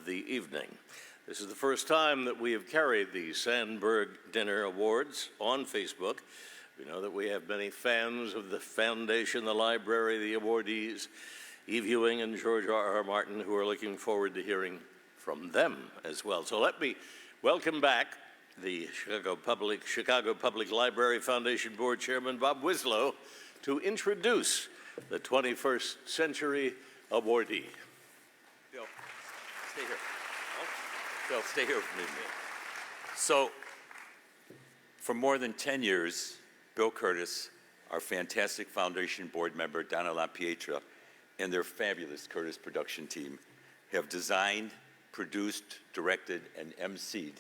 the evening. This is the first time that we have carried the Sandburg Dinner Awards on Facebook. We know that we have many fans of the foundation, the library, the awardees, Ewing and George R.R. Martin, who are looking forward to hearing from them as well. So let me welcome back the Chicago Public Library Foundation Board Chairman Bob Wislow to introduce the 21st Century Awardee. Bill, stay here. Bill, stay here with me. So, for more than 10 years, Bill Curtis, our fantastic foundation board member, Donna LaPietra, and their fabulous Curtis production team have designed, produced, directed, and emceed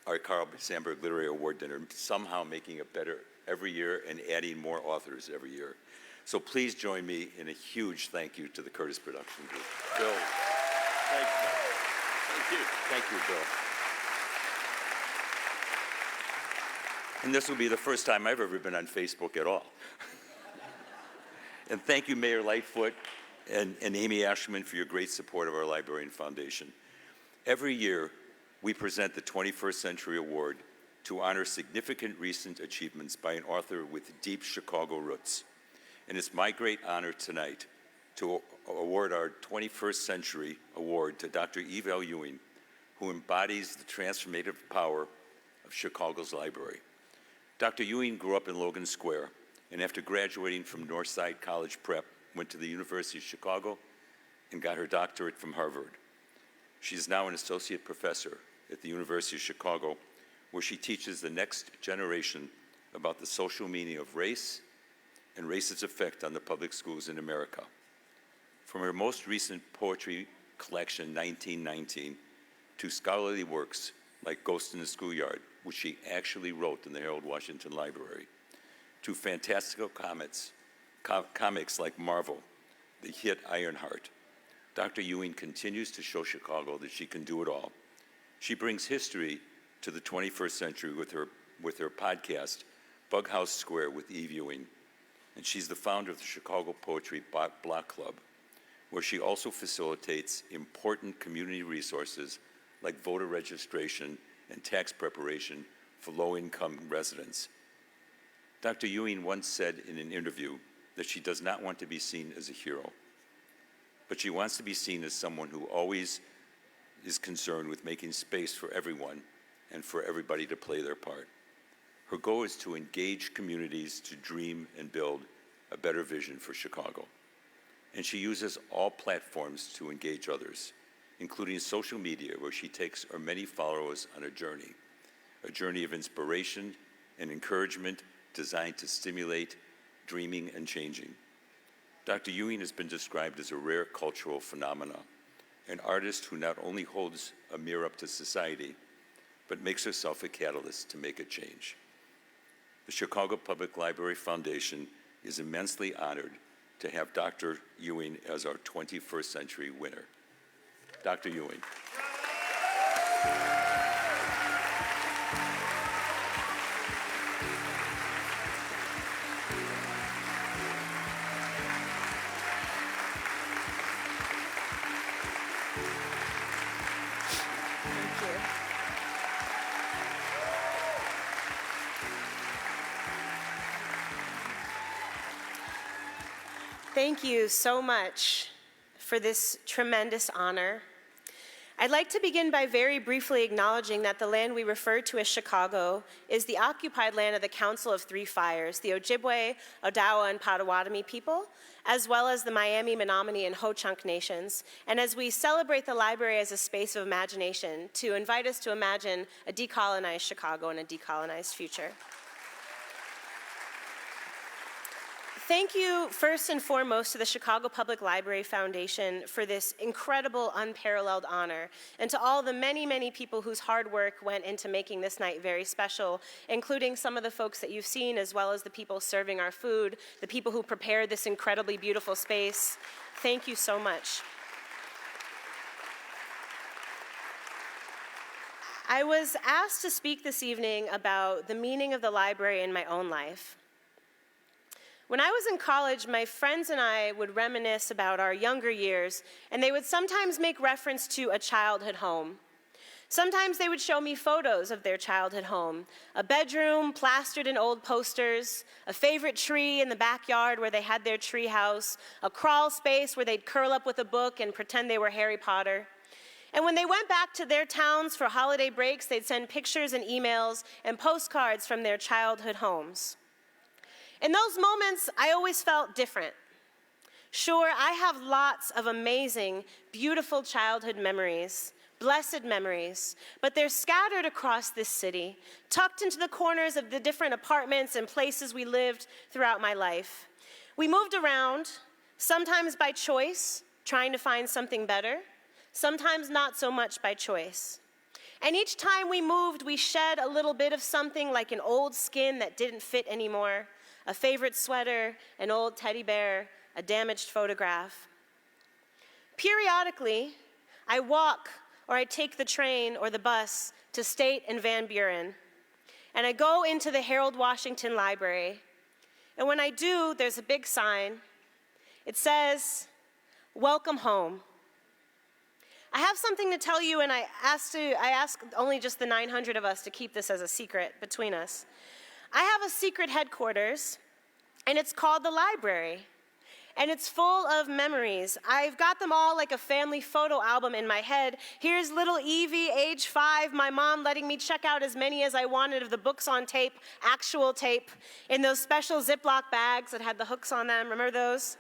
our Carl Sandburg Literary Award Dinner, somehow making it better every year and adding more authors every year. So please join me in a huge thank you to the Curtis production group. Bill, Thank you. thank you, Bill. And this will be the first time I've ever been on Facebook at all. And thank you, Mayor Lightfoot and Amy Ashman, for your great support of our Library and Foundation. Every year, we present the 21st Century Award to honor significant recent achievements by an author with deep Chicago roots. And it's my great honor tonight to award our 21st Century Award to Dr. Ewing, who embodies the transformative power of Chicago's library. Dr. Ewing grew up in Logan Square, and after graduating from Northside College Prep, went to the University of Chicago and got her doctorate from Harvard. She is now an associate professor at the University of Chicago, where she teaches the next generation about the social meaning of race and race's effect on the public schools in America. From her most recent poetry collection, 1919, to scholarly works like Ghost in the Schoolyard, which she actually wrote in the Harold Washington Library, to fantastical comics like Marvel, the hit Ironheart. Dr. Ewing continues to show Chicago that she can do it all. She brings history to the 21st century with her podcast, Bug House Square with Eve Ewing. And she's the founder of the Chicago Poetry Block Club, where she also facilitates important community resources like voter registration and tax preparation for low-income residents. Dr. Ewing once said in an interview that she does not want to be seen as a hero, but she wants to be seen as someone who always is concerned with making space for everyone and for everybody to play their part. Her goal is to engage communities to dream and build a better vision for Chicago. And she uses all platforms to engage others, including social media, where she takes her many followers on a journey of inspiration and encouragement designed to stimulate dreaming and changing. Dr. Ewing has been described as a rare cultural phenomenon, an artist who not only holds a mirror up to society, but makes herself a catalyst to make a change. The Chicago Public Library Foundation is immensely honored to have Dr. Ewing as our 21st Century winner. Dr. Ewing. Thank you so much for this tremendous honor. I'd like to begin by very briefly acknowledging that the land we refer to as Chicago is the occupied land of the Council of Three Fires, the Ojibwe, Odawa, and Potawatomi people, as well as the Miami, Menominee, and Ho-Chunk nations. And as we celebrate the library as a space of imagination, to invite us to imagine a decolonized Chicago and a decolonized future. Thank you, first and foremost, to the Chicago Public Library Foundation for this incredible, unparalleled honor, and to all the many, many people whose hard work went into making this night very special, including some of the folks that you've seen, as well as the people serving our food, the people who prepared this incredibly beautiful space. Thank you so much. I was asked to speak this evening about the meaning of the library in my own life. When I was in college, my friends and I would reminisce about our younger years, and they would sometimes make reference to a childhood home. Sometimes they would show me photos of their childhood home, a bedroom plastered in old posters, a favorite tree in the backyard where they had their tree house, a crawl space where they'd curl up with a book and pretend they were Harry Potter. And when they went back to their towns for holiday breaks, they'd send pictures and emails and postcards from their childhood homes. In those moments, I always felt different. Sure, I have lots of amazing, beautiful childhood memories, blessed memories, but they're scattered across this city, tucked into the corners of the different apartments and places we lived throughout my life. We moved around, sometimes by choice, trying to find something better, sometimes not so much by choice. And each time we moved, we shed a little bit of something, like an old skin that didn't fit anymore, a favorite sweater, an old teddy bear, a damaged photograph. Periodically, I walk or I take the train or the bus to State and Van Buren, and I go into the Harold Washington Library. And when I do, there's a big sign. It says, "Welcome home." I have something to tell you, and I ask only just the 900 of us to keep this as a secret between us. I have a secret headquarters, and it's called the library, and it's full of memories. I've got them all like a family photo album in my head. Here's little Evie, age 5, my mom letting me check out as many as I wanted of the books on tape, actual tape, in those special Ziploc bags that had the hooks on them. Remember those?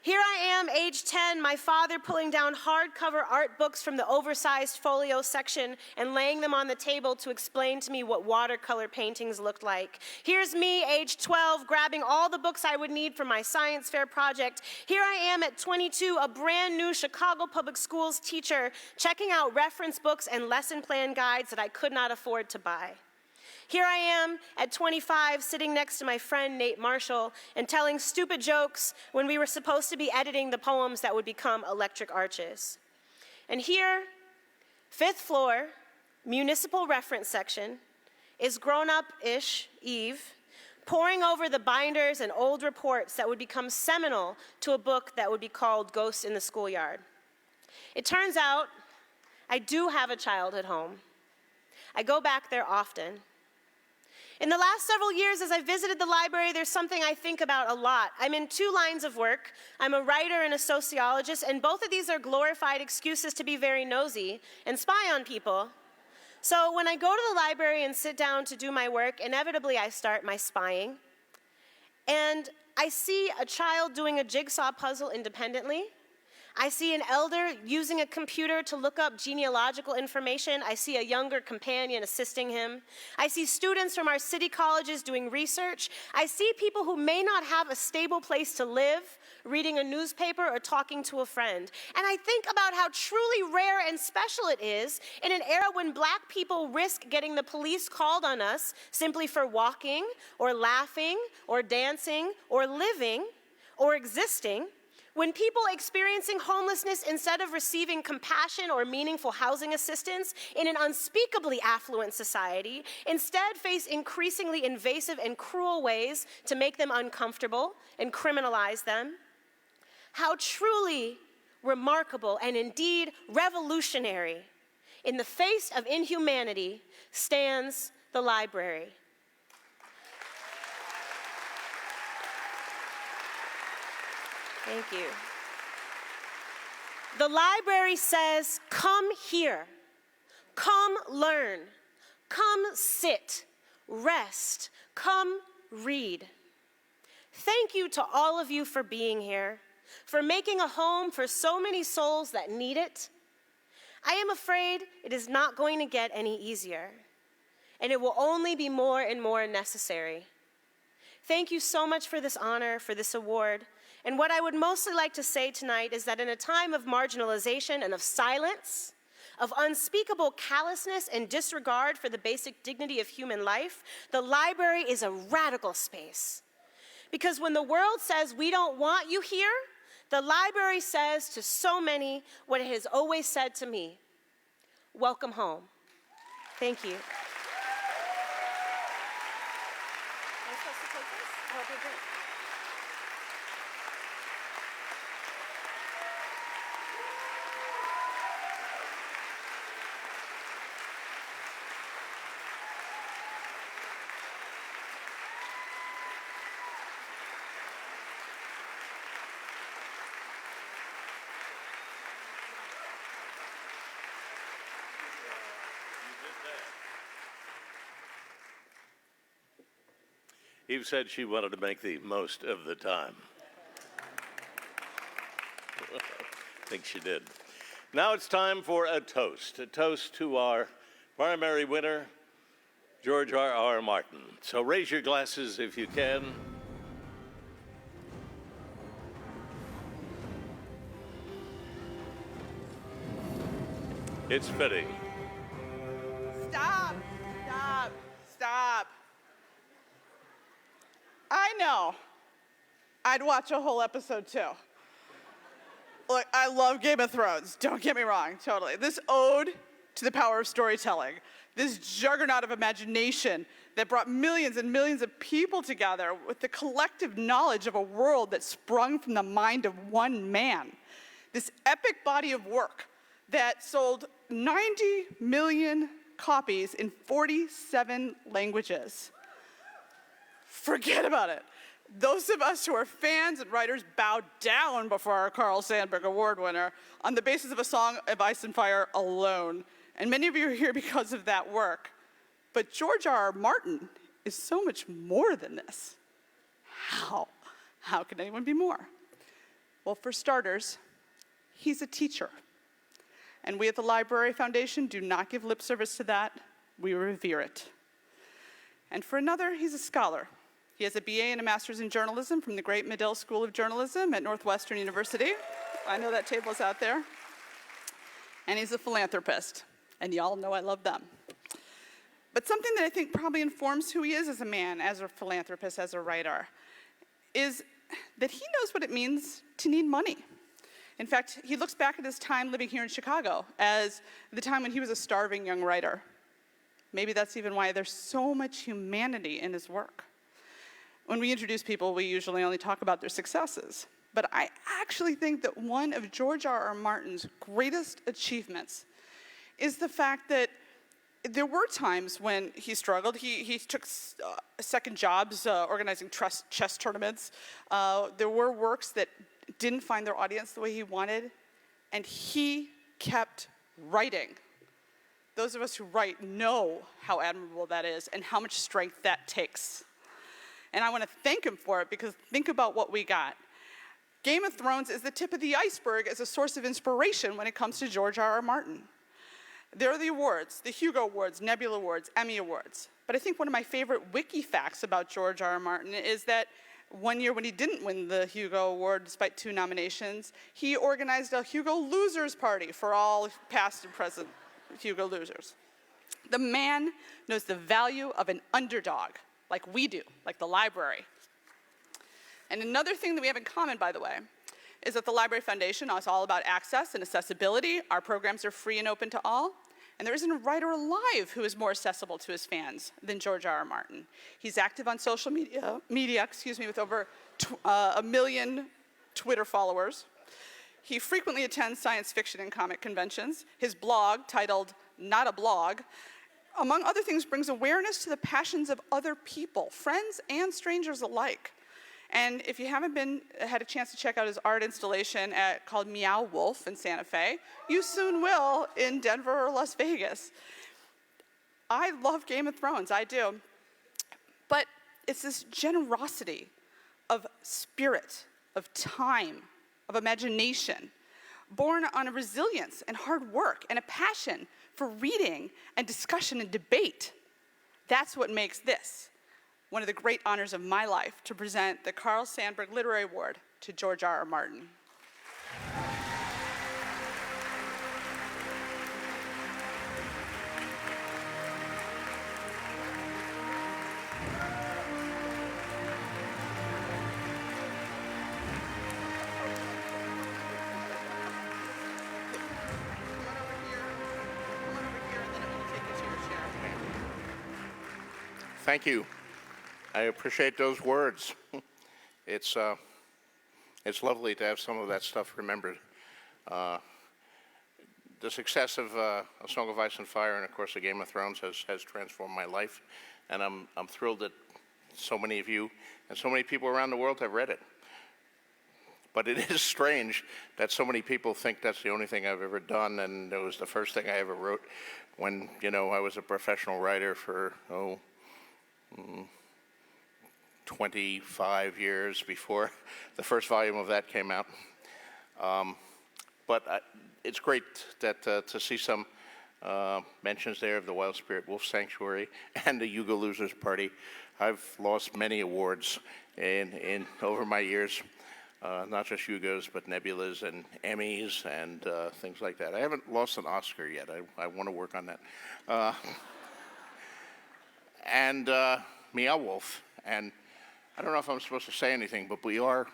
Here I am, age 10, my father pulling down hardcover art books from the oversized folio section and laying them on the table to explain to me what watercolor paintings looked like. Here's me, age 12, grabbing all the books I would need for my science fair project. Here I am at 22, a brand new Chicago Public Schools teacher, checking out reference books and lesson plan guides that I could not afford to buy. Here I am at 25, sitting next to my friend Nate Marshall and telling stupid jokes when we were supposed to be editing the poems that would become Electric Arches. And here, 5th floor, municipal reference section, is grown-up-ish Eve, poring over the binders and old reports that would become seminal to a book that would be called Ghost in the Schoolyard. It turns out I do have a childhood home. I go back there often. In the last several years, as I visited the library, there's something I think about a lot. I'm in 2 lines of work. I'm a writer and a sociologist, and both of these are glorified excuses to be very nosy and spy on people. So when I go to the library and sit down to do my work, inevitably I start my spying. And I see a child doing a jigsaw puzzle independently. I see an elder using a computer to look up genealogical information. I see a younger companion assisting him. I see students from our city colleges doing research. I see people who may not have a stable place to live, reading a newspaper or talking to a friend. And I think about how truly rare and special it is in an era when Black people risk getting the police called on us simply for walking or laughing or dancing or living or existing, when people experiencing homelessness, instead of receiving compassion or meaningful housing assistance in an unspeakably affluent society, instead face increasingly invasive and cruel ways to make them uncomfortable and criminalize them. How truly remarkable and indeed revolutionary in the face of inhumanity stands the library. Thank you. The library says, come here, come learn, come sit, rest, come read. Thank you to all of you for being here, for making a home for so many souls that need it. I am afraid it is not going to get any easier, and it will only be more and more necessary. Thank you so much for this honor, for this award. And what I would mostly like to say tonight is that in a time of marginalization and of silence, of unspeakable callousness and disregard for the basic dignity of human life, the library is a radical space. Because when the world says we don't want you here, the library says to so many what it has always said to me: welcome home. Thank you. Am I supposed to take this? Oh, okay, great. Eve said she wanted to make the most of the time. I think she did. Now it's time for a toast to our primary winner, George R.R. Martin. So raise your glasses if you can. It's fitting. Stop, stop, stop. I know. I'd watch a whole episode too. Look, I love Game of Thrones, don't get me wrong, totally. This ode to the power of storytelling, this juggernaut of imagination that brought millions and millions of people together with the collective knowledge of a world that sprung from the mind of one man. This epic body of work that sold 90 million copies in 47 languages. Forget about it. Those of us who are fans and writers bow down before our Carl Sandburg Award winner on the basis of A Song of Ice and Fire alone. And many of you are here because of that work. But George R.R. Martin is so much more than this. How? How can anyone be more? Well, for starters, he's a teacher. And we at the Library Foundation do not give lip service to that. We revere it. And for another, he's a scholar. He has a BA and a master's in journalism from the great Medill School of Journalism at Northwestern University. I know that table is out there. And he's a philanthropist. And y'all know I love them. But something that I think probably informs who he is as a man, as a philanthropist, as a writer, is that he knows what it means to need money. In fact, he looks back at his time living here in Chicago as the time when he was a starving young writer. Maybe that's even why there's so much humanity in his work. When we introduce people, we usually only talk about their successes. But I actually think that one of George R.R. Martin's greatest achievements is the fact that there were times when he struggled. He took second jobs organizing chess tournaments. There were works that didn't find their audience the way he wanted, and he kept writing. Those of us who write know how admirable that is and how much strength that takes. And I want to thank him for it, because think about what we got. Game of Thrones is the tip of the iceberg as a source of inspiration when it comes to George R.R. Martin. There are the awards, the Hugo Awards, Nebula Awards, Emmy Awards. But I think one of my favorite wiki facts about George R.R. Martin is that one year when he didn't win the Hugo Award despite 2 nominations, he organized a Hugo Losers Party for all past and present Hugo losers. The man knows the value of an underdog, like we do, like the library. And another thing that we have in common, by the way, is that the Library Foundation is all about access and accessibility. Our programs are free and open to all. And there isn't a writer alive who is more accessible to his fans than George R.R. Martin. He's active on social media with over 1 million Twitter followers. He frequently attends science fiction and comic conventions. His blog, titled Not a Blog, among other things, brings awareness to the passions of other people, friends and strangers alike. And if you haven't had a chance to check out his art installation called Meow Wolf in Santa Fe, you soon will in Denver or Las Vegas. I love Game of Thrones, I do. But it's this generosity of spirit, of time, of imagination, born on a resilience and hard work and a passion for reading and discussion and debate. That's what makes this one of the great honors of my life, to present the Carl Sandburg Literary Award to George R.R. Martin. Thank you. I appreciate those words. It's lovely to have some of that stuff remembered. The success of A Song of Ice and Fire and, of course, A Game of Thrones has transformed my life, and I'm thrilled that so many of you and so many people around the world have read it. But it is strange that so many people think that's the only thing I've ever done, and it was the first thing I ever wrote when, I was a professional writer for, 25 years before the first volume of that came out. But it's great that to see some mentions there of the Wild Spirit Wolf Sanctuary and the Yuga Losers Party. I've lost many awards in over my years, not just Yugos, but Nebulas and Emmys and things like that. I haven't lost an Oscar yet. I want to work on that. And Meow Wolf. And I don't know if I'm supposed to say anything, but we are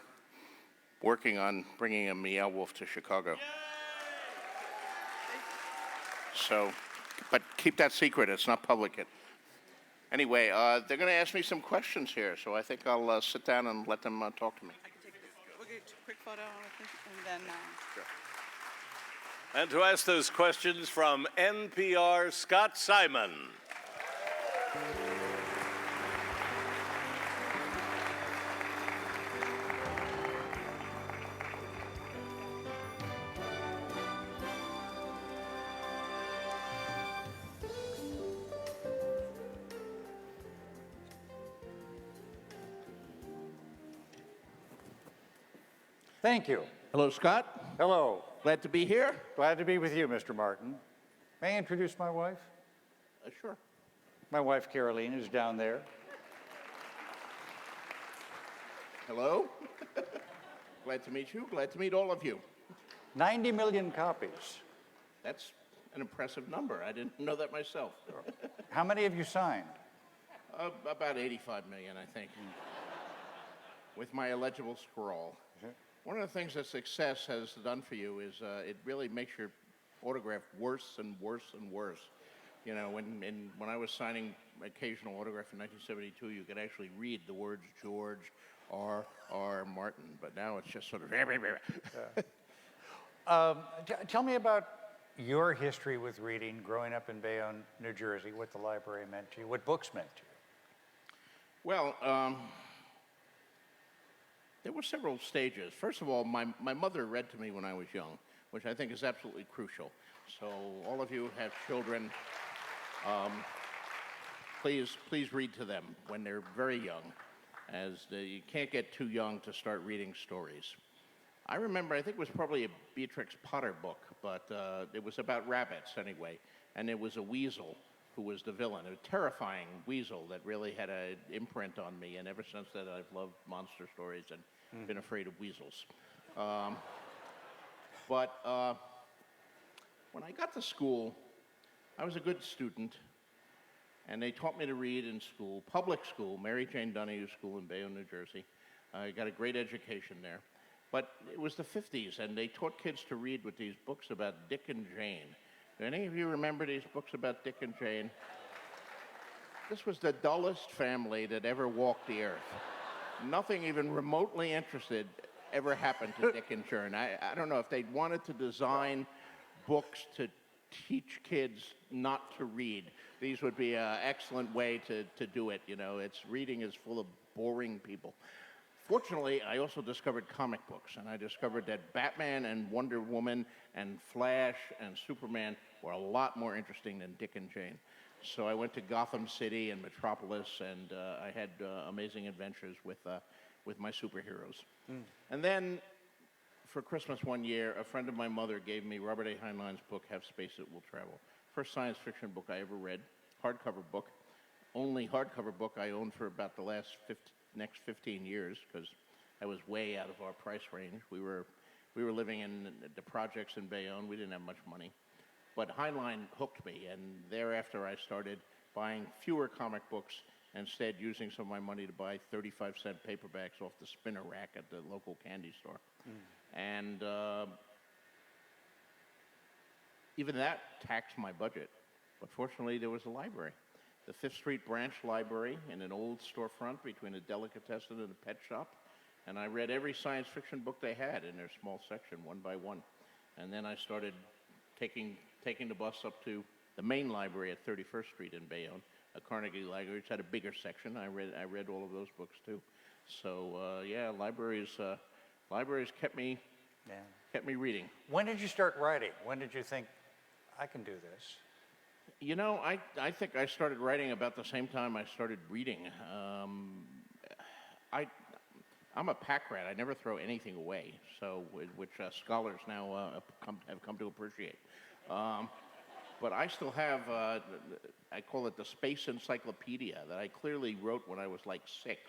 working on bringing a Meow Wolf to Chicago. So, but keep that secret. It's not public yet. Anyway, they're going to ask me some questions here, so I think I'll sit down and let them talk to me. I can take this. We'll get a quick photo, and then. And to ask those questions from NPR, Scott Simon. Thank you. Hello, Scott. Hello. Glad to be here. Glad to be with you, Mr. Martin. May I introduce my wife? Sure. My wife, Caroline, is down there. Hello. Glad to meet you. Glad to meet all of you. 90 million copies. That's an impressive number. I didn't know that myself. How many have you signed? About 85 million, I think, with my illegible scrawl. One of the things that success has done for you is it really makes your autograph worse and worse and worse. You know, when I was signing occasional autograph in 1972, you could actually read the words George R. Martin, but now it's just sort of... Tell me about your history with reading, growing up in Bayonne, New Jersey, what the library meant to you, what books meant to you. Well, there were several stages. First of all, my mother read to me when I was young, which I think is absolutely crucial. So all of you who have children, please read to them when they're very young, as you can't get too young to start reading stories. I remember, I think it was probably a Beatrix Potter book, but it was about rabbits anyway, and it was a weasel who was the villain, a terrifying weasel that really had an imprint on me, and ever since then I've loved monster stories and been afraid of weasels. But when I got to school, I was a good student, and they taught me to read in school, public school, Mary Jane Donahue School in Bayonne, New Jersey. I got a great education there. But it was the 50s, and they taught kids to read with these books about Dick and Jane. Do any of you remember these books about Dick and Jane? This was the dullest family that ever walked the earth. Nothing even remotely interested ever happened to Dick and Jane. I don't know if they'd wanted to design books to teach kids not to read. These would be an excellent way to do it. You know, reading is full of boring people. Fortunately, I also discovered comic books, and I discovered that Batman and Wonder Woman and Flash and Superman were a lot more interesting than Dick and Jane. So I went to Gotham City and Metropolis, and I had amazing adventures with my superheroes. And then, for Christmas one year, a friend of my mother gave me Robert A. Heinlein's book, Have Space That Will Travel. First science fiction book I ever read, hardcover book. Only hardcover book I owned for about the next 15 years, because I was way out of our price range. We were living in the projects in Bayonne. We didn't have much money. But Heinlein hooked me, and thereafter I started buying fewer comic books, instead using some of my money to buy 35-cent paperbacks off the spinner rack at the local candy store. And even that taxed my budget. But fortunately, there was a library. The Fifth Street Branch Library in an old storefront between a delicatessen and a pet shop. And I read every science fiction book they had in their small section, one by one. And then I started taking the bus up to the main library at 31st Street in Bayonne, a Carnegie library, which had a bigger section. I read all of those books too. So yeah, libraries kept me reading. When did you start writing? When did you think, I can do this? You know, I think I started writing about the same time I started reading. I'm a pack rat. I never throw anything away, so which scholars now have come to appreciate. But I still have, I call it the Space Encyclopedia that I clearly wrote when I was like 6.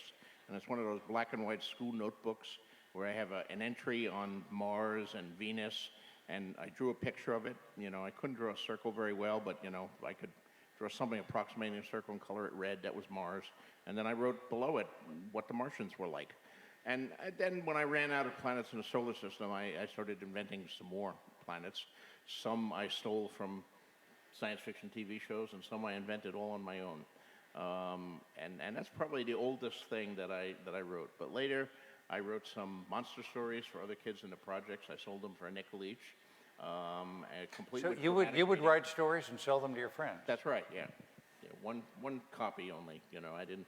And it's one of those black and white school notebooks where I have an entry on Mars and Venus, and I drew a picture of it. You know, I couldn't draw a circle very well, but, you know, I could draw something approximating a circle and color it red. That was Mars. And then I wrote below it what the Martians were like. And then when I ran out of planets in the solar system, I started inventing some more planets. Some I stole from science fiction TV shows, and some I invented all on my own. And that's probably the oldest thing that I wrote. But later, I wrote some monster stories for other kids in the projects. I sold them for a nickel each. So you would write stories and sell them to your friends? That's right. Yeah. One copy only. You know, I didn't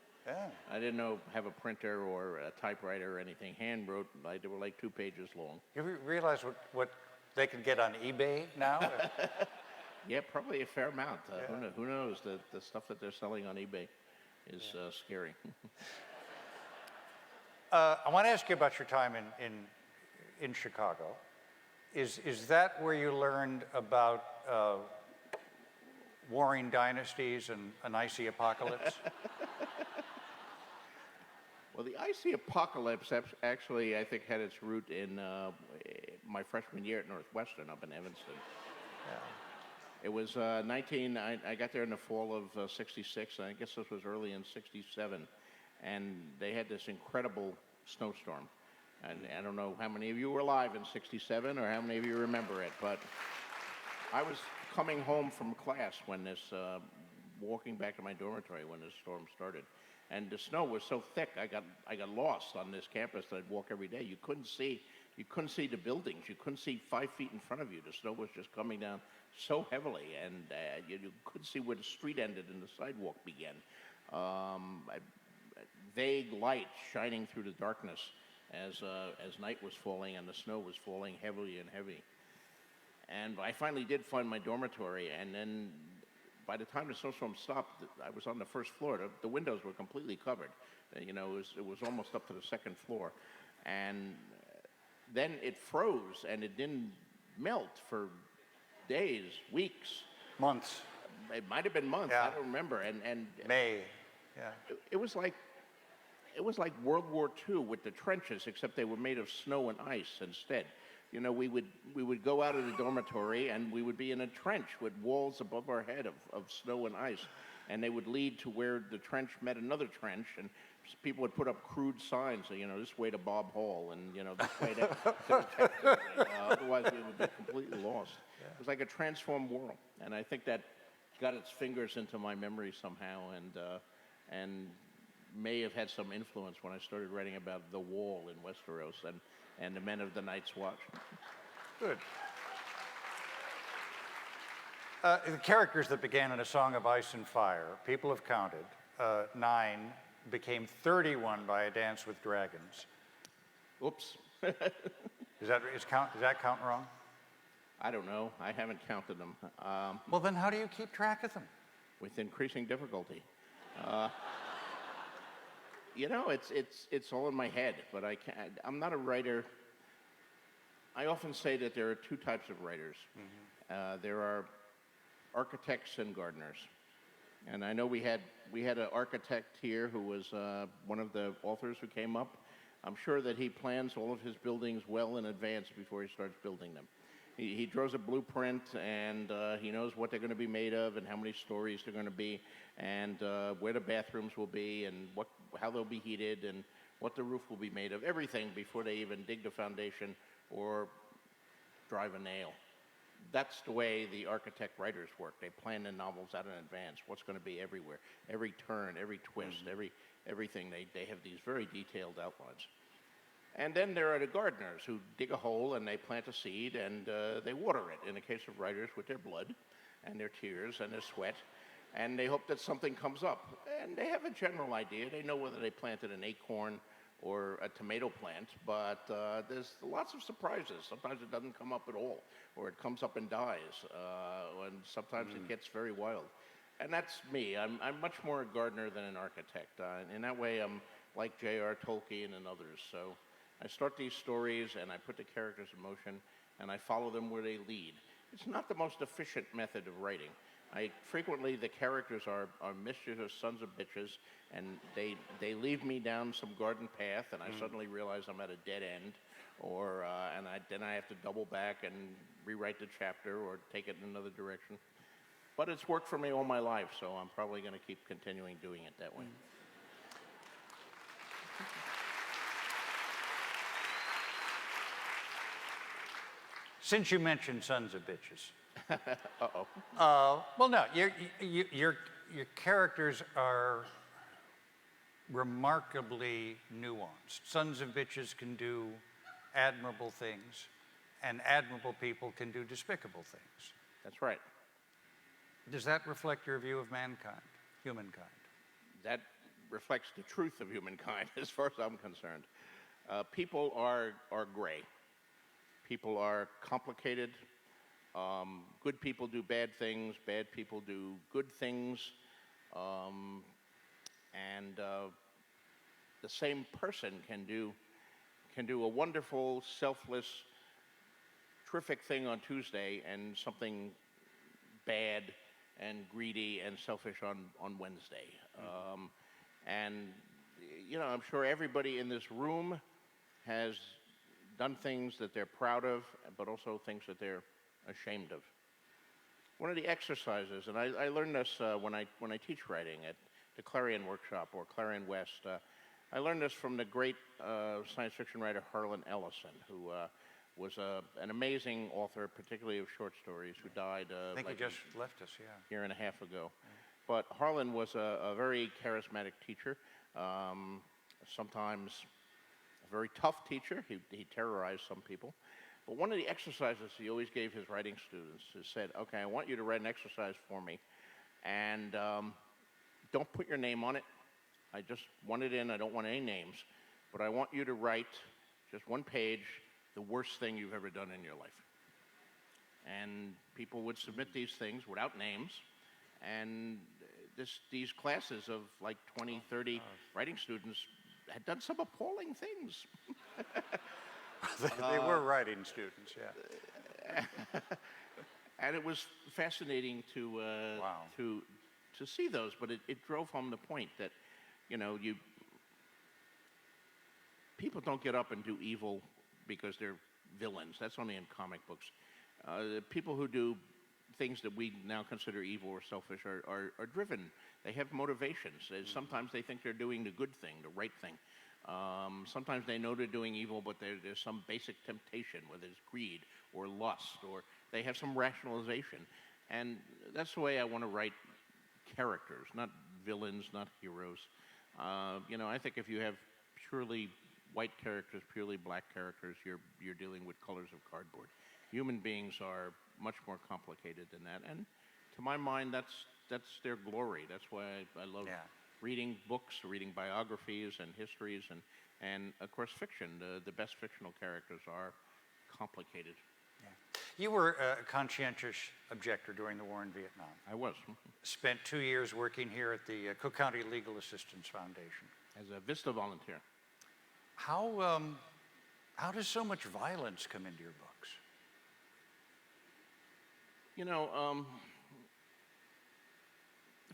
have a printer or a typewriter or anything. Hand wrote. They were like 2 pages long. You realize what they can get on eBay now? Yeah, probably a fair amount. Who knows? The stuff that they're selling on eBay is scary. I want to ask you about your time in Chicago. Is that where you learned about warring dynasties and an icy apocalypse? Well, the icy apocalypse actually, I think, had its root in my freshman year at Northwestern up in Evanston. Yeah. It was I got there in the fall of 66, and I guess this was early in 67, and they had this incredible snowstorm. And I don't know how many of you were alive in 67 or how many of you remember it, but I was coming home from class when this, walking back to my dormitory when this storm started. And the snow was so thick, I got lost on this campus that I'd walk every day. You couldn't see the buildings. You couldn't see 5 feet in front of you. The snow was just coming down so heavily, and you couldn't see where the street ended and the sidewalk began. Vague light shining through the darkness as night was falling and the snow was falling heavily and heavy. And I finally did find my dormitory, and then by the time the snowstorm stopped, I was on the first floor. The windows were completely covered. You know, it was almost up to the second floor. And then it froze, and it didn't melt for days, weeks. Months. It might have been months. Yeah. I don't remember. And May. Yeah. it was like World War II with the trenches, except they were made of snow and ice instead. You know, we would go out of the dormitory and we would be in a trench with walls above our head of snow and ice, and they would lead to where the trench met another trench, and people would put up crude signs, you know, this way to Bob Hall, and you know, this way to otherwise we would be completely lost. Yeah. It was like a transformed world, and I think that got its fingers into my memory somehow, and may have had some influence when I started writing about the Wall in Westeros and the men of the Night's Watch. Good. The characters that began in A Song of Ice and Fire, people have counted, 9 became 31 by A Dance with Dragons. Oops. Is that count wrong? I don't know. I haven't counted them. Well, then how do you keep track of them? With increasing difficulty. You know, it's all in my head, but I'm not a writer. I often say that there are 2 types of writers. Mm-hmm. There are architects and gardeners. And I know we had an architect here who was one of the authors who came up. I'm sure that he plans all of his buildings well in advance before he starts building them. He draws a blueprint, and he knows what they're going to be made of and how many stories they're going to be, and where the bathrooms will be, and how they'll be heated, and what the roof will be made of, everything before they even dig the foundation or drive a nail. That's the way the architect writers work. They plan the novels out in advance, what's going to be everywhere, every turn, every twist, everything. They have these very detailed outlines. And then there are the gardeners who dig a hole and they plant a seed and they water it, in the case of writers, with their blood and their tears and their sweat. And they hope that something comes up. And they have a general idea. They know whether they planted an acorn or a tomato plant, but there's lots of surprises. Sometimes it doesn't come up at all, or it comes up and dies, and sometimes it gets very wild. And that's me. I'm much more a gardener than an architect. In that way, like J.R. Tolkien and others. So I start these stories and I put the characters in motion and I follow them where they lead. It's not the most efficient method of writing. Frequently, the characters are mischievous sons of bitches, and they leave me down some garden path, and I suddenly realize I'm at a dead end, or then I have to double back and rewrite the chapter or take it in another direction. But it's worked for me all my life, so I'm probably going to keep continuing doing it that way. Since you mentioned sons of bitches. Uh-oh. Well, no, your characters are remarkably nuanced. Sons of bitches can do admirable things, and admirable people can do despicable things. That's right. Does that reflect your view of mankind, humankind? That reflects the truth of humankind, as far as I'm concerned. People are gray. People are complicated. Good people do bad things. Bad people do good things. And the same person can do a wonderful, selfless, terrific thing on Tuesday and something bad and greedy and selfish on Wednesday. And, you know, I'm sure everybody in this room has done things that they're proud of, but also things that they're ashamed of. One of the exercises, and I learned this when I teach writing at the Clarion Workshop or Clarion West. I learned this from the great science fiction writer Harlan Ellison, who was an amazing author, particularly of short stories, who died I think he just left us, yeah. a year and a half ago. But Harlan was a very charismatic teacher, sometimes a very tough teacher. He terrorized some people. But one of the exercises he always gave his writing students is said, okay, I want you to write an exercise for me, and don't put your name on it. I just want it in. I don't want any names. But I want you to write just one page, the worst thing you've ever done in your life. And people would submit these things without names, and these classes of like 20, 30 writing students had done some appalling things. They were writing students, yeah. And it was fascinating to see those, but it drove home the point that, you know, people don't get up and do evil because they're villains. That's only in comic books. The people who do things that we now consider evil or selfish are driven. They have motivations. Sometimes they think they're doing the good thing, the right thing. Sometimes they know they're doing evil, but there's some basic temptation, whether it's greed or lust, or they have some rationalization. And that's the way I want to write characters, not villains, not heroes. You know, I think if you have purely white characters, purely black characters, you're dealing with colors of cardboard. Human beings are much more complicated than that, and to my mind, that's their glory. That's why I love reading books, reading biographies and histories, and of course fiction. The best fictional characters are complicated. Yeah. You were a conscientious objector during the war in Vietnam. I was. Spent 2 years working here at the Cook County Legal Assistance Foundation. As a VISTA volunteer. How does so much violence come into your books? You know,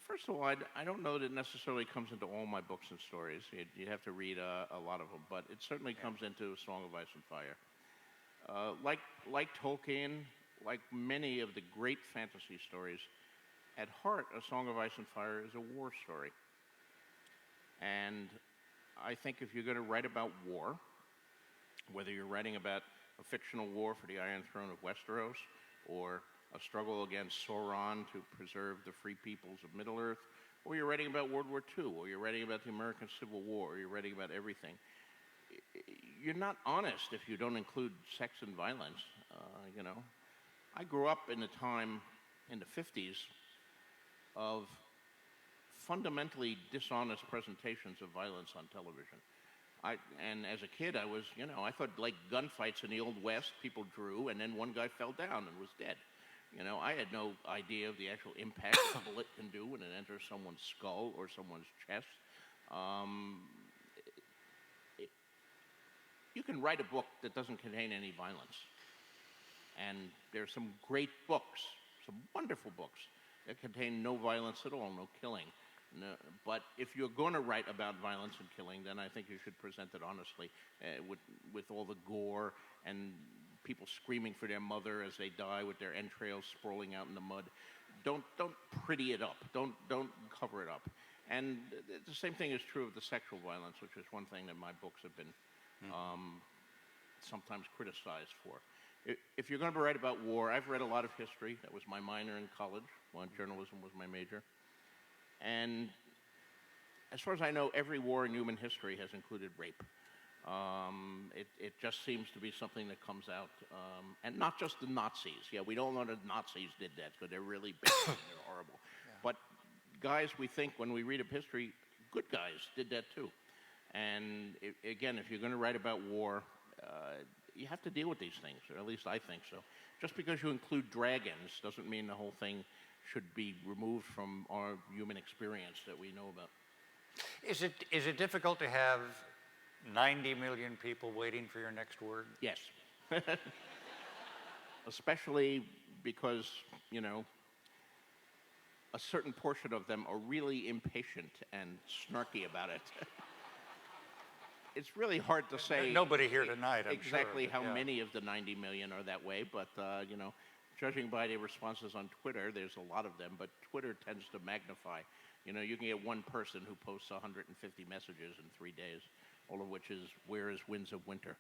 first of all, I don't know that it necessarily comes into all my books and stories. You have to read a lot of them, but it certainly comes into A Song of Ice and Fire. Like Tolkien, like many of the great fantasy stories, at heart, A Song of Ice and Fire is a war story. And I think if you're going to write about war, whether you're writing about a fictional war for the Iron Throne of Westeros, or a struggle against Sauron to preserve the free peoples of Middle-earth, or you're writing about World War II, or you're writing about the American Civil War, or you're writing about everything, you're not honest if you don't include sex and violence. You know, I grew up in a time in the 50s of fundamentally dishonest presentations of violence on television. And as a kid, I thought like gunfights in the Old West, people drew, and then one guy fell down and was dead. You know, I had no idea of the actual impact a bullet can do when it enters someone's skull or someone's chest. you can write a book that doesn't contain any violence. And there's some great books, some wonderful books that contain no violence at all, no killing. No, but if you're going to write about violence and killing, then I think you should present it honestly, with all the gore and people screaming for their mother as they die with their entrails sprawling out in the mud. Don't pretty it up. Don't cover it up. And the same thing is true of the sexual violence, which is one thing that my books have been sometimes criticized for. If you're going to write about war, I've read a lot of history. That was my minor in college. Well, journalism was my major. And as far as I know, every war in human history has included rape. It just seems to be something that comes out, and not just the Nazis. Yeah, we don't know that Nazis did that because they're really bad and they're horrible. Yeah. But guys, we think when we read of history, good guys did that too. And again, if you're going to write about war, you have to deal with these things, or at least I think so. Just because you include dragons doesn't mean the whole thing should be removed from our human experience that we know about. Is it difficult to have 90 million people waiting for your next word? Yes. Especially because, you know, a certain portion of them are really impatient and snarky about it. It's really hard to say. Nobody here tonight, I'm exactly sure, how yeah. many of the 90 million are that way, but you know, judging by the responses on Twitter, there's a lot of them, but Twitter tends to magnify. You know, you can get one person who posts 150 messages in 3 days, all of which is, "Where is Winds of Winter?"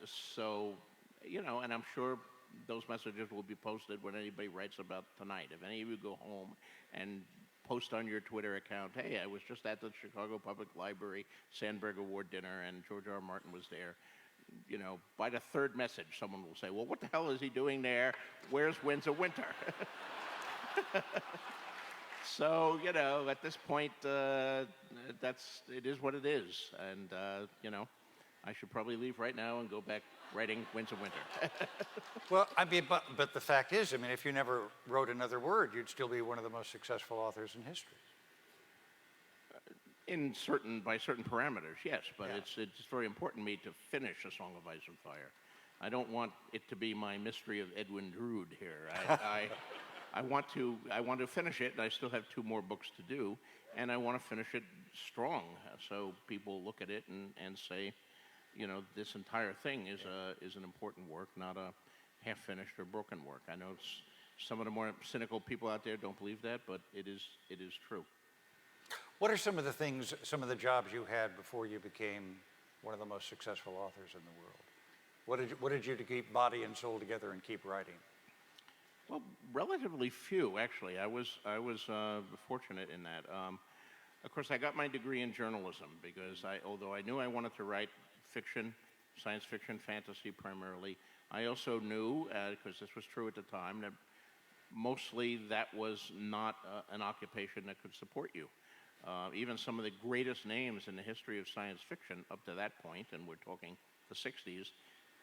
So, you know, and I'm sure those messages will be posted when anybody writes about tonight. If any of you go home and post on your Twitter account, "Hey, I was just at the Chicago Public Library Sandburg Award dinner and George R. R. Martin was there," you know, by the third message, someone will say, "Well, what the hell is he doing there? Where's Winds of Winter?" So, you know, at this point, it is what it is. And, you know, I should probably leave right now and go back writing Winds of Winter. Well, I mean, but the fact is, I mean, if you never wrote another word, you'd still be one of the most successful authors in history. By certain parameters, yes, but Yeah. it's very important to me to finish A Song of Ice and Fire. I don't want it to be my mystery of Edwin Drood here. I want to finish it, and I still have 2 more books to do, and I want to finish it strong, so people look at it and say, you know, this entire thing is an important work, not a half-finished or broken work. I know some of the more cynical people out there don't believe that, but it is true. What are some of the jobs you had before you became one of the most successful authors in the world? What did you to keep body and soul together and keep writing? Well, relatively few, actually. I was fortunate in that. Of course, I got my degree in journalism because although I knew I wanted to write fiction, science fiction, fantasy primarily, I also knew, because this was true at the time, that mostly that was not an occupation that could support you. Even some of the greatest names in the history of science fiction up to that point, and we're talking the 60s,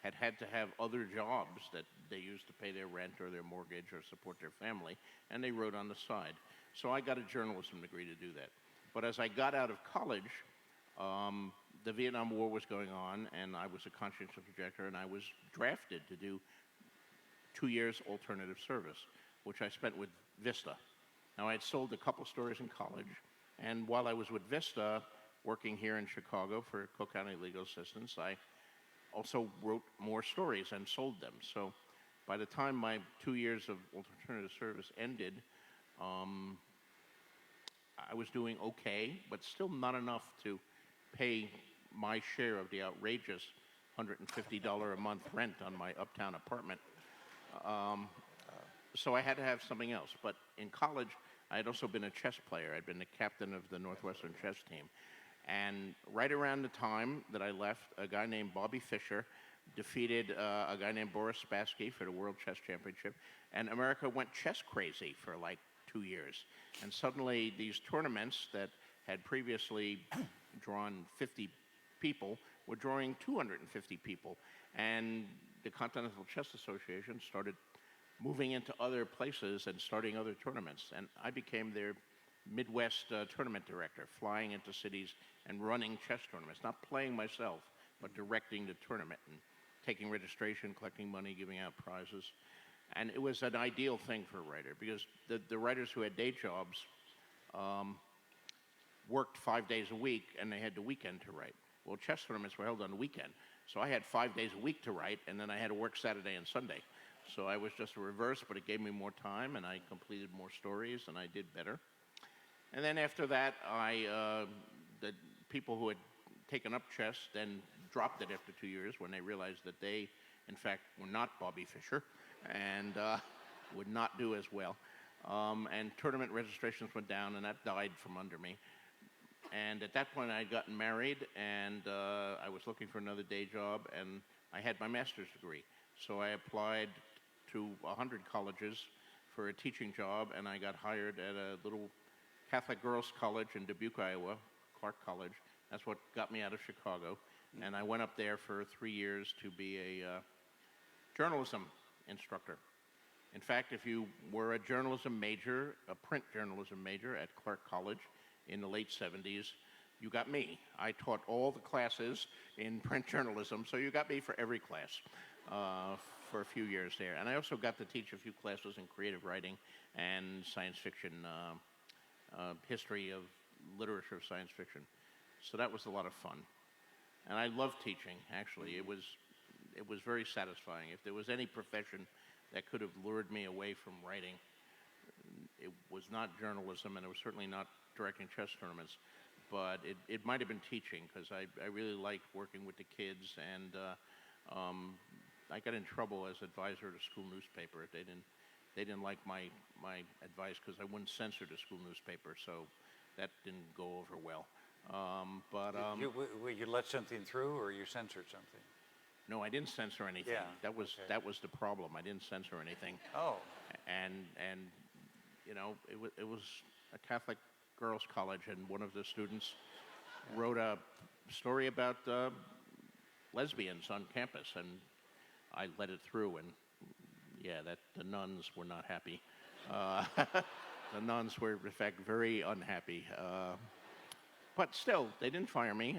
had to have other jobs that they used to pay their rent or their mortgage or support their family, and they wrote on the side. So I got a journalism degree to do that. But as I got out of college, the Vietnam War was going on, and I was a conscientious objector, and I was drafted to do 2 years alternative service, which I spent with Vista. Now, I had sold a couple stories in college, and while I was with Vista, working here in Chicago for Cook County Legal Assistance, I also wrote more stories and sold them. So by the time my 2 years of alternative service ended, I was doing okay, but still not enough to pay my share of the outrageous $150 a month rent on my uptown apartment. So I had to have something else. But in college, I had also been a chess player. I'd been the captain of the Northwestern chess team. And right around the time that I left, a guy named Bobby Fischer defeated a guy named Boris Spassky for the World Chess Championship. And America went chess crazy for like 2 years. And suddenly these tournaments that had previously drawn 50 people were drawing 250 people. And the Continental Chess Association started moving into other places and starting other tournaments. And I became their Midwest tournament director, flying into cities and running chess tournaments, not playing myself, but directing the tournament and taking registration, collecting money, giving out prizes. And it was an ideal thing for a writer because the writers who had day jobs worked 5 days a week and they had the weekend to write. Well, chess tournaments were held on the weekend, so I had 5 days a week to write, and then I had to work Saturday and Sunday. So I was just a reverse, but it gave me more time, and I completed more stories, and I did better. And then after that, the people who had taken up chess then dropped it after 2 years when they realized that they, in fact, were not Bobby Fischer and would not do as well. And tournament registrations went down, and that died from under me. And at that point, I had gotten married, and I was looking for another day job, and I had my master's degree. So I applied to 100 colleges for a teaching job, and I got hired at a little Catholic girls' college in Dubuque, Iowa, Clark College. That's what got me out of Chicago. And I went up there for 3 years to be a journalism instructor. In fact, if you were a journalism major, a print journalism major at Clark College in the late 70s, you got me. I taught all the classes in print journalism, so you got me for every class for a few years there. And I also got to teach a few classes in creative writing and science fiction, history of literature of science fiction. So that was a lot of fun. And I loved teaching, actually. It was very satisfying. If there was any profession that could have lured me away from writing, it was not journalism, and it was certainly not directing chess tournaments, but it might have been teaching, because I really liked working with the kids, and I got in trouble as advisor to school newspaper. They didn't like my advice because I wouldn't censor the school newspaper, so that didn't go over well. You let something through, or you censored something? No, I didn't censor anything. Yeah, That was the problem. I didn't censor anything. Oh. And you know, it was a Catholic girls' college, and one of the students wrote a story about lesbians on campus, and I let it through, and yeah, the nuns were not happy. The nuns were, in fact, very unhappy. But still, they didn't fire me,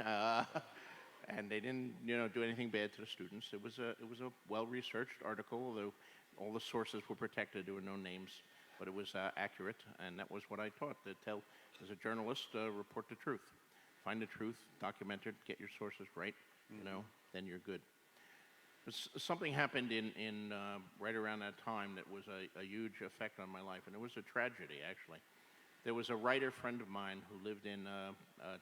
and they didn't, do anything bad to the students. It was a well-researched article, although all the sources were protected. There were no names, but it was accurate, and that was what I taught. To tell, as a journalist, report the truth, find the truth, document it, get your sources right. Then you're good. But something happened in right around that time that was a huge effect on my life, and it was a tragedy, actually. There was a writer friend of mine who lived in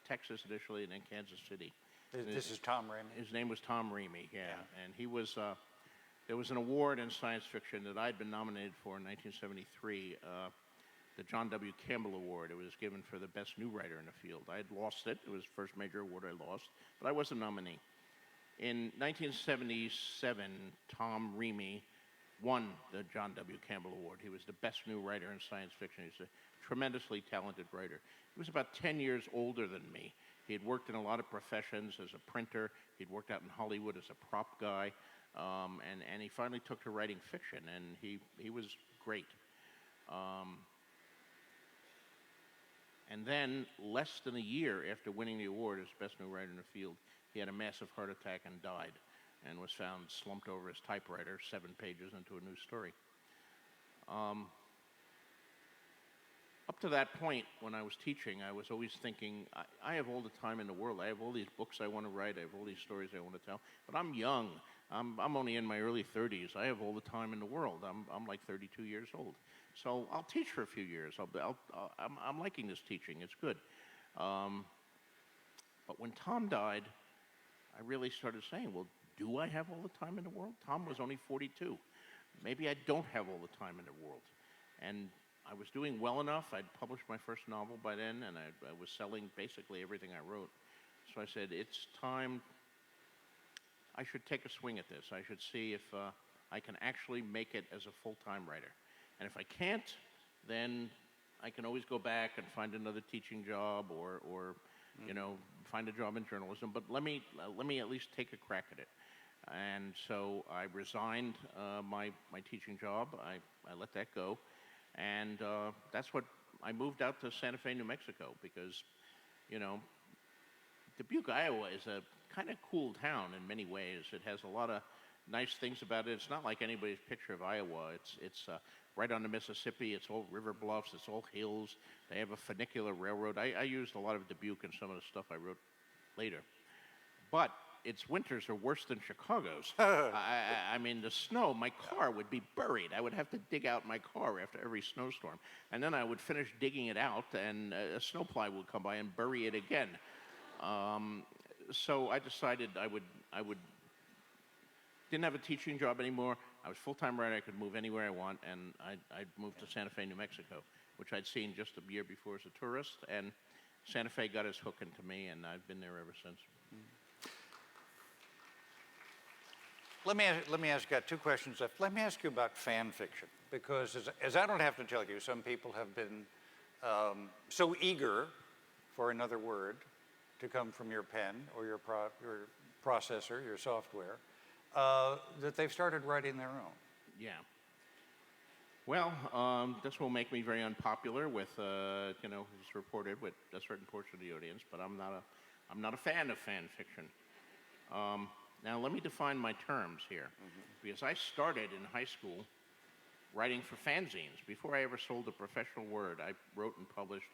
Texas initially and then Kansas City. This is Tom Raymond? His name was Tom Reamy, yeah. And he was, there was an award in science fiction that I'd been nominated for in 1973, the John W. Campbell Award. It was given for the best new writer in the field. I had lost it. It was the first major award I lost, but I was a nominee. In 1977, Tom Reamy won the John W. Campbell Award. He was the best new writer in science fiction. He's a tremendously talented writer. He was about 10 years older than me. He had worked in a lot of professions as a printer. He'd worked out in Hollywood as a prop guy. And he finally took to writing fiction, and he was great. And then, less than a year after winning the award as best new writer in the field, he had a massive heart attack and died, and was found slumped over his typewriter 7 pages into a new story. Up to that point, when I was teaching, I was always thinking, I have all the time in the world. I have all these books I want to write. I have all these stories I want to tell. But I'm young. I'm only in my early 30s. I have all the time in the world. I'm like 32 years old. So I'll teach for a few years. I'm liking this teaching. It's good. But when Tom died, I really started saying, well, do I have all the time in the world? Tom was only 42. Maybe I don't have all the time in the world. And I was doing well enough. I'd published my first novel by then, and I was selling basically everything I wrote. So I said, it's time. I should take a swing at this. I should see if I can actually make it as a full-time writer. And if I can't, then I can always go back and find another teaching job or find a job in journalism. But let me at least take a crack at it. And so I resigned my teaching job. I let that go. And that's what I moved out to Santa Fe, New Mexico, because, Dubuque, Iowa is a kind of cool town in many ways. It has a lot of nice things about it. It's not like anybody's picture of Iowa. It's right on the Mississippi. It's all river bluffs. It's all hills. They have a funicular railroad. I used a lot of Dubuque in some of the stuff I wrote later. But its winters are worse than Chicago's. I mean, the snow, my car would be buried. I would have to dig out my car after every snowstorm. And then I would finish digging it out, and a snowplow would come by and bury it again. So I decided I would didn't have a teaching job anymore. I was full-time writer. I could move anywhere I want, and I moved to Santa Fe, New Mexico, which I'd seen just a year before as a tourist. And Santa Fe got his hook into me, and I've been there ever since. Let me ask, got two questions left. Let me ask you about fan fiction, because as I don't have to tell you, some people have been so eager for another word to come from your pen or your processor, your software, that they've started writing their own. Yeah. Well, this will make me very unpopular with, who's reported with a certain portion of the audience, but I'm not a fan of fan fiction. Now, let me define my terms here, because I started in high school writing for fanzines. Before I ever sold a professional word, I wrote and published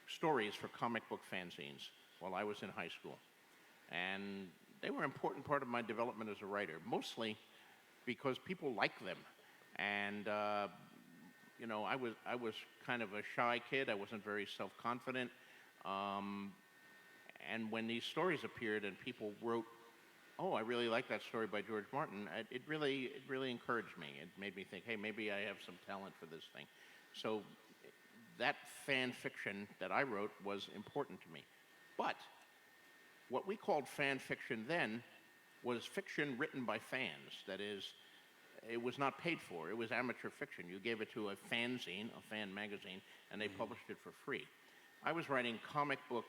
stories for comic book fanzines while I was in high school. And they were an important part of my development as a writer, mostly because people liked them. And, I was kind of a shy kid. I wasn't very self-confident. And when these stories appeared and people wrote, "Oh, I really like that story by George Martin," it really encouraged me. It made me think, hey, maybe I have some talent for this thing. So that fan fiction that I wrote was important to me. But what we called fan fiction then was fiction written by fans. That is, it was not paid for. It was amateur fiction. You gave it to a fanzine, a fan magazine, and they published it for free. I was writing comic book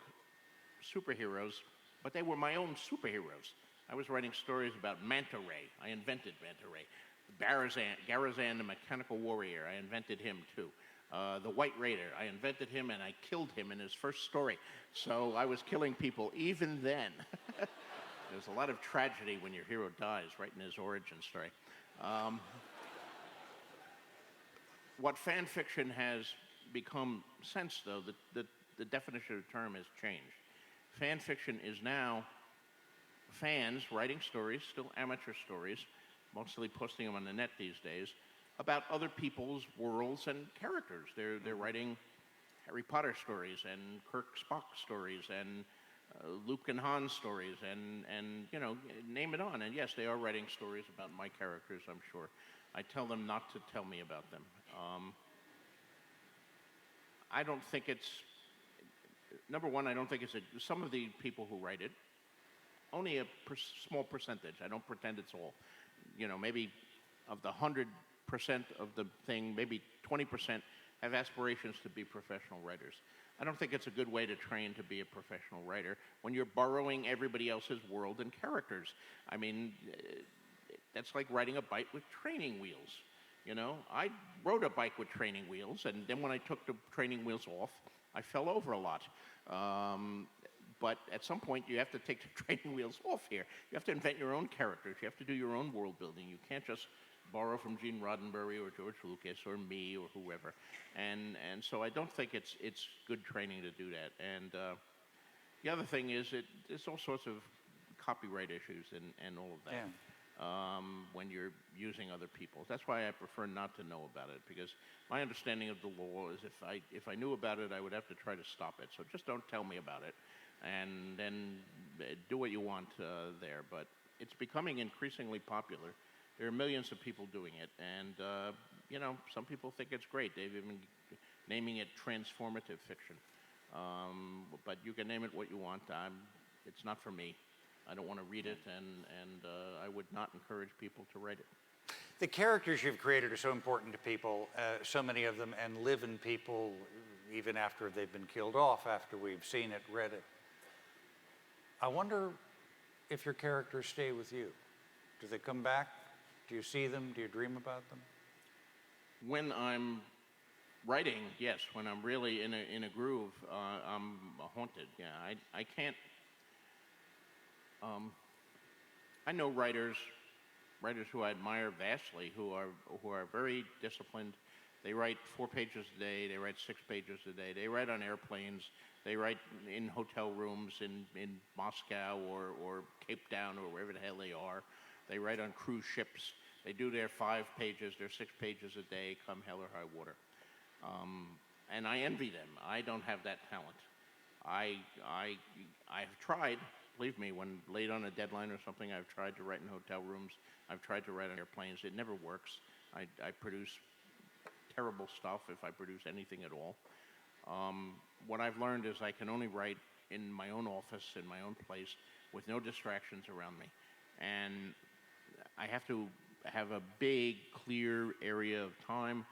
superheroes, but they were my own superheroes. I was writing stories about Manta Ray. I invented Manta Ray. Garazan, the mechanical warrior. I invented him too. The White Raider. I invented him and I killed him in his first story. So I was killing people even then. There's a lot of tragedy when your hero dies right in his origin story. What fan fiction has become since, though, the definition of the term has changed. Fan fiction is now fans writing stories, still amateur stories, mostly posting them on the net these days, about other people's worlds and characters. They're writing Harry Potter stories and Kirk Spock stories and Luke and Han stories and name it on. And yes, they are writing stories about my characters, I'm sure. I tell them not to tell me about them. I don't think it's, number one, I don't think it's some of the people who write it, only a small percentage. I don't pretend it's all. Maybe of the 100% of the thing, maybe 20% have aspirations to be professional writers. I don't think it's a good way to train to be a professional writer when you're borrowing everybody else's world and characters. I mean, that's like riding a bike with training wheels. I rode a bike with training wheels, and then when I took the training wheels off, I fell over a lot. But at some point, you have to take the training wheels off here. You have to invent your own characters. You have to do your own world building. You can't just borrow from Gene Roddenberry or George Lucas or me or whoever. And so I don't think it's good training to do that. And the other thing is there's all sorts of copyright issues and all of that. Yeah. When you're using other people's. That's why I prefer not to know about it, because my understanding of the law is if I knew about it, I would have to try to stop it. So just don't tell me about it, and then do what you want there. But it's becoming increasingly popular. There are millions of people doing it, and some people think it's great. They've even naming it transformative fiction. But you can name it what you want. It's not for me. I don't want to read it, and I would not encourage people to write it. The characters you've created are so important to people, so many of them, and live in people even after they've been killed off, after we've seen it, read it. I wonder if your characters stay with you. Do they come back? Do you see them? Do you dream about them? When I'm writing, yes. When I'm really in a groove, I'm haunted. Yeah, I can't. I know writers who I admire vastly, who are very disciplined. They write 4 pages a day. They write 6 pages a day. They write on airplanes. They write in hotel rooms in Moscow or Cape Town or wherever the hell they are. They write on cruise ships. They do their 5 pages, their 6 pages a day, come hell or high water. And I envy them. I don't have that talent. I've tried, believe me, when late on a deadline or something, I've tried to write in hotel rooms. I've tried to write on airplanes. It never works. I produce terrible stuff if I produce anything at all. What I've learned is I can only write in my own office, in my own place, with no distractions around me. And I have to have a big, clear area of time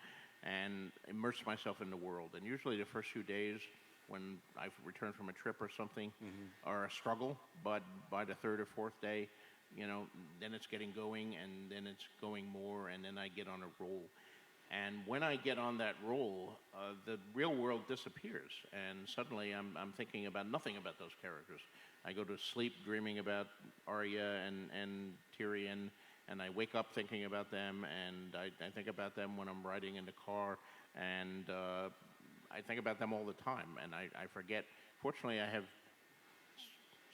and immerse myself in the world. And usually the first few days when I've returned from a trip or something are a struggle, but by the 3rd or 4th day, then it's getting going, and then it's going more, and then I get on a roll. And when I get on that roll, the real world disappears, and suddenly I'm thinking about nothing about those characters. I go to sleep dreaming about Arya and Tyrion, and I wake up thinking about them, and I think about them when I'm riding in the car, and I think about them all the time, and I forget. Fortunately, I have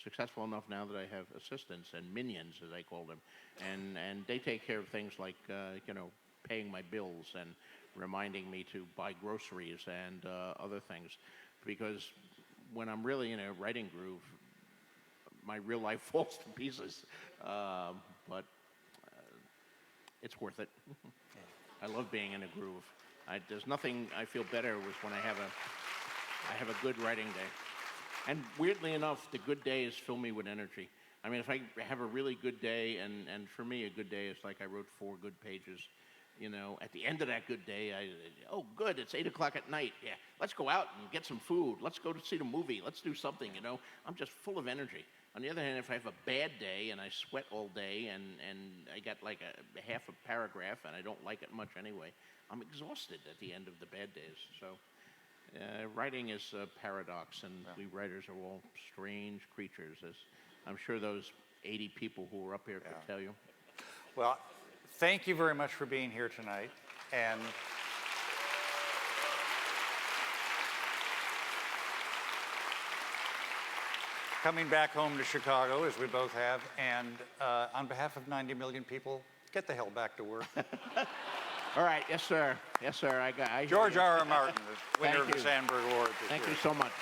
successful enough now that I have assistants and minions, as I call them, and they take care of things like paying my bills and reminding me to buy groceries and other things, because when I'm really in a writing groove, my real life falls to pieces, but it's worth it. I love being in a groove. There's nothing I feel better with when I have a good writing day. And weirdly enough, the good days fill me with energy. I mean, if I have a really good day, and for me, a good day is like I wrote 4 good pages. At the end of that good day, oh, good, it's 8 o'clock at night. Yeah, let's go out and get some food. Let's go to see the movie. Let's do something, I'm just full of energy. On the other hand, if I have a bad day and I sweat all day and I got like a half a paragraph and I don't like it much anyway, I'm exhausted at the end of the bad days. So writing is a paradox, and we writers are all strange creatures, as I'm sure those 80 people who were up here could tell you. Well, thank you very much for being here tonight. And coming back home to Chicago, as we both have, and on behalf of 90 million people, get the hell back to work. All right, yes, sir. Yes, sir. George R. R. Martin, the winner Thank of the you. Sandburg Award. Thank you so much.